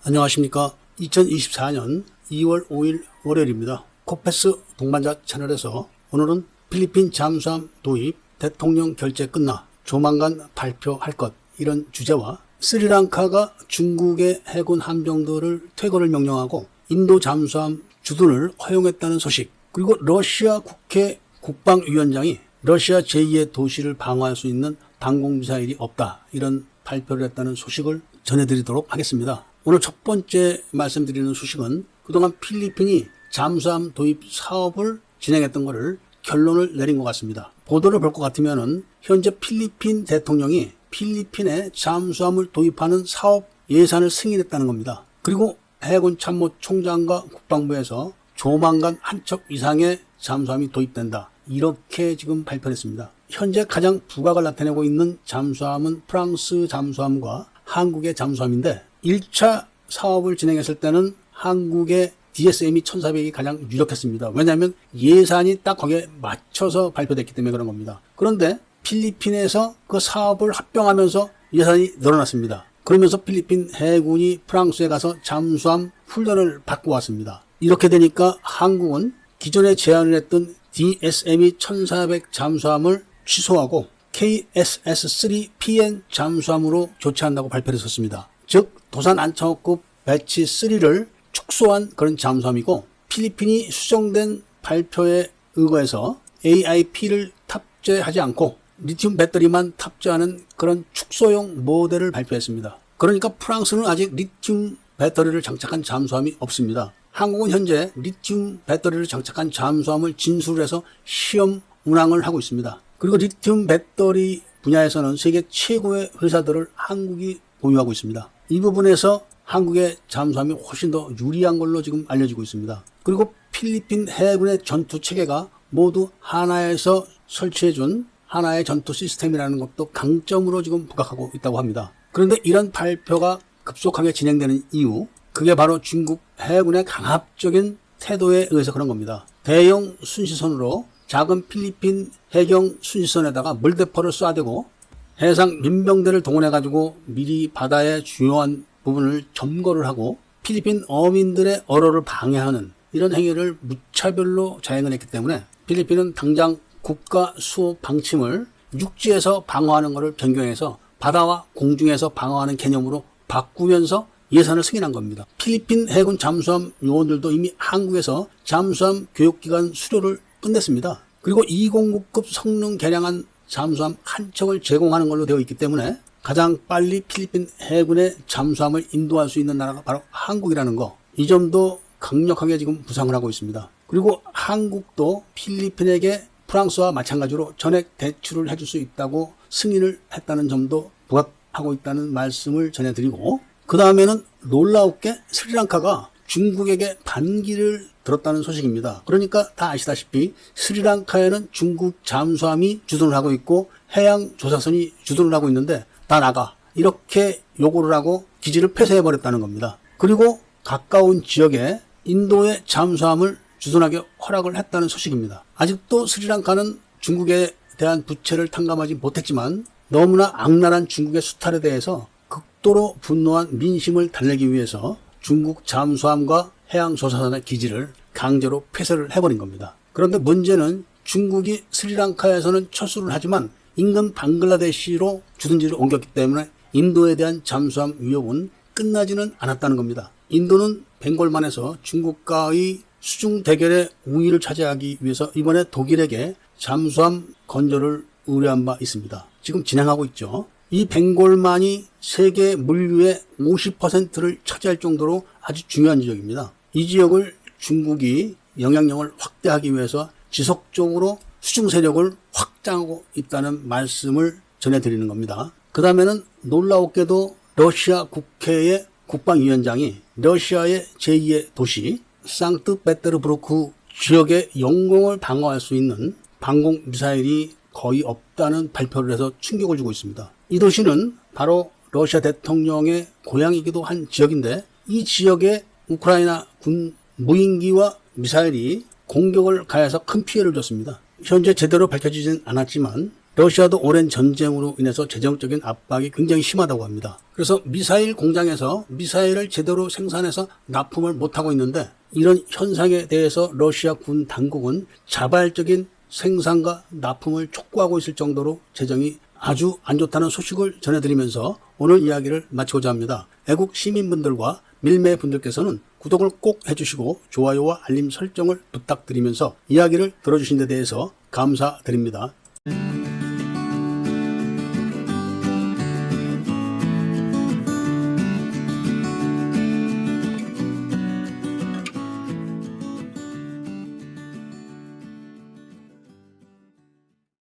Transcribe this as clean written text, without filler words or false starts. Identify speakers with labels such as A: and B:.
A: 안녕하십니까. 2024년 2월 5일 월요일입니다. 코페스 동반자 채널에서 오늘은 필리핀 잠수함 도입 대통령 결재 끝나 조만간 발표할 것, 이런 주제와 스리랑카가 중국의 해군 함정들을 퇴거를 명령하고 인도 잠수함 주둔을 허용했다는 소식, 그리고 러시아 국회 국방위원장이 러시아 제2의 도시를 방어할 수 있는 방공미사일이 없다, 이런 발표를 했다는 소식을 전해드리도록 하겠습니다. 오늘 첫 번째 말씀드리는 소식은 그동안 필리핀이 잠수함 도입 사업을 진행했던 것을 결론을 내린 것 같습니다. 보도를 볼 것 같으면 현재 필리핀 대통령이 필리핀에 잠수함을 도입하는 사업 예산을 승인했다는 겁니다. 그리고 해군 참모총장과 국방부에서 조만간 한 척 이상의 잠수함이 도입된다, 이렇게 지금 발표했습니다. 현재 가장 부각을 나타내고 있는 잠수함은 프랑스 잠수함과 한국의 잠수함인데, 1차 사업을 진행했을 때는 한국의 DSM이 1400이 가장 유력했습니다. 왜냐하면 예산이 딱 거기에 맞춰서 발표됐기 때문에 그런 겁니다. 그런데 필리핀에서 그 사업을 합병하면서 예산이 늘어났습니다. 그러면서 필리핀 해군이 프랑스에 가서 잠수함 훈련을 받고 왔습니다. 이렇게 되니까 한국은 기존에 제안을 했던 DSM이 1400 잠수함을 취소하고 KSS-3PN 잠수함으로 교체한다고 발표를 했었습니다. 즉 도산 안창호급 배치 3를 축소한 그런 잠수함이고, 필리핀이 수정된 발표에 의거해서 AIP를 탑재하지 않고 리튬 배터리만 탑재하는 그런 축소용 모델을 발표했습니다. 그러니까 프랑스는 아직 리튬 배터리를 장착한 잠수함이 없습니다. 한국은 현재 리튬 배터리를 장착한 잠수함을 진술해서 시험 운항을 하고 있습니다. 그리고 리튬 배터리 분야에서는 세계 최고의 회사들을 한국이 보유하고 있습니다. 이 부분에서 한국의 잠수함이 훨씬 더 유리한 걸로 지금 알려지고 있습니다. 그리고 필리핀 해군의 전투 체계가 모두 하나에서 설치해준 하나의 전투 시스템이라는 것도 강점으로 지금 부각하고 있다고 합니다. 그런데 이런 발표가 급속하게 진행되는 이유, 그게 바로 중국 해군의 강압적인 태도에 의해서 그런 겁니다. 대형 순시선으로 작은 필리핀 해경 순시선에다가 물대포를 쏴대고 해상 민병대를 동원해가지고 미리 바다의 중요한 부분을 점거를 하고 필리핀 어민들의 어로를 방해하는 이런 행위를 무차별로 자행을 했기 때문에 필리핀은 당장 국가 수호 방침을 육지에서 방어하는 것을 변경해서 바다와 공중에서 방어하는 개념으로 바꾸면서 예산을 승인한 겁니다. 필리핀 해군 잠수함 요원들도 이미 한국에서 잠수함 교육기간 수료를 끝냈습니다. 그리고 209급 성능 개량한 잠수함 한 척을 제공하는 걸로 되어 있기 때문에 가장 빨리 필리핀 해군의 잠수함을 인도할 수 있는 나라가 바로 한국이라는 거, 이 점도 강력하게 지금 부상을 하고 있습니다. 그리고 한국도 필리핀에게 프랑스와 마찬가지로 전액 대출을 해줄 수 있다고 승인을 했다는 점도 부각하고 있다는 말씀을 전해드리고, 그 다음에는 놀라웠게 스리랑카가 중국에게 반기를 들었다는 소식입니다. 그러니까 다 아시다시피 스리랑카에는 중국 잠수함이 주둔을 하고 있고 해양조사선이 주둔을 하고 있는데 다 나가, 이렇게 요구를 하고 기지를 폐쇄해버렸다는 겁니다. 그리고 가까운 지역에 인도의 잠수함을 주둔하게 허락을 했다는 소식입니다. 아직도 스리랑카는 중국에 대한 부채를 탕감하지 못했지만 너무나 악랄한 중국의 수탈에 대해서 극도로 분노한 민심을 달래기 위해서 중국 잠수함과 해양조사선의 기지를 강제로 폐쇄를 해버린 겁니다. 그런데 문제는 중국이 스리랑카에서는 철수를 하지만 인근 방글라데시로 주둔지를 옮겼기 때문에 인도에 대한 잠수함 위협은 끝나지는 않았다는 겁니다. 인도는 벵골만에서 중국과의 수중 대결의 우위를 차지하기 위해서 이번에 독일에게 잠수함 건조를 의뢰한 바 있습니다. 지금 진행하고 있죠. 이 벵골만이 세계 물류의 50%를 차지할 정도로 아주 중요한 지역입니다. 이 지역을 중국이 영향력을 확대하기 위해서 지속적으로 수중 세력을 확장하고 있다는 말씀을 전해드리는 겁니다. 그 다음에는 놀라웠게도 러시아 국회의 국방위원장이 러시아의 제2의 도시 상트페테르부르크 지역의 영공을 방어할 수 있는 방공미사일이 거의 없다는 발표를 해서 충격을 주고 있습니다. 이 도시는 바로 러시아 대통령의 고향이기도 한 지역인데, 이 지역에 우크라이나 군 무인기와 미사일이 공격을 가해서 큰 피해를 줬습니다. 현재 제대로 밝혀지진 않았지만 러시아도 오랜 전쟁으로 인해서 재정적인 압박이 굉장히 심하다고 합니다. 그래서 미사일 공장에서 미사일을 제대로 생산해서 납품을 못하고 있는데 이런 현상에 대해서 러시아 군 당국은 자발적인 생산과 납품을 촉구하고 있을 정도로 재정이 아주 안 좋다는 소식을 전해드리면서 오늘 이야기를 마치고자 합니다. 애국 시민분들과 밀매분들께서는 구독을 꼭 해주시고 좋아요와 알림 설정을 부탁드리면서 이야기를 들어주신 데 대해서 감사드립니다.